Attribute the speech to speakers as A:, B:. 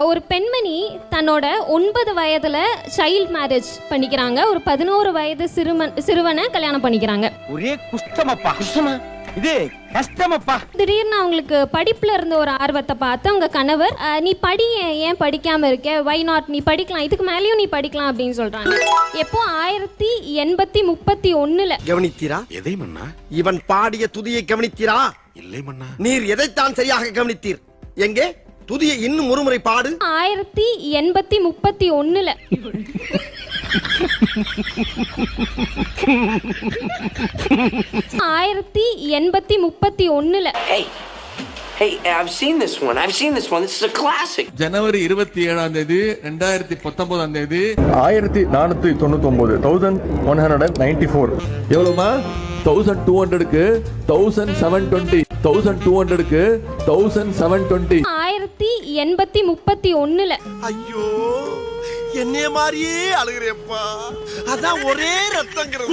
A: ஒரு பெண்மணி தன்னோட 9 வயதுல சைல்ட் மேரேஜ் பண்ணிக்கிறாங்க. ஒரு 11 வயது சிறுவனை கல்யாணம் பண்ணிக்கிறாங்க.
B: ஒரே குஷ்டமப்பா. குஷ்டமா? இது கஷ்டமப்பா.
A: திடீர்னு அவங்களுக்கு படிப்புல இருந்த ஒரு ஆர்வத்தை பார்த்து அவங்க கணவர், நீ படி, ஏன் படிக்காம இருக்க, வை நாட், நீ படிக்கலாம், இதுக்கு மேலேயும் நீ படிக்கலாம் அப்படின்னு சொல்றாங்க. எப்போ 1831
C: கவனித்தீரா?
D: எதை மன்னா?
C: இவன் பாடிய துதியை கவனித்தீரா?
D: இல்லை மன்னா.
C: நீர் எதைத்தான் சரியாக கவனித்தீர்? எங்கே துதியை இன்னும் ஒருமுறை பாடு.
A: 1831 1831
E: Hey, I've seen this one. This is a classic.
F: ஜனவரி 27 2019
G: 1499 1194 எவ்வளவுமா? 1200க்கு 1720 1200க்கு 1720
A: 1831
C: ஐயோ, என்னைய மாதிரியே அழுகிறேப்பா. அதான் ஒரே ரத்தங்கிறது.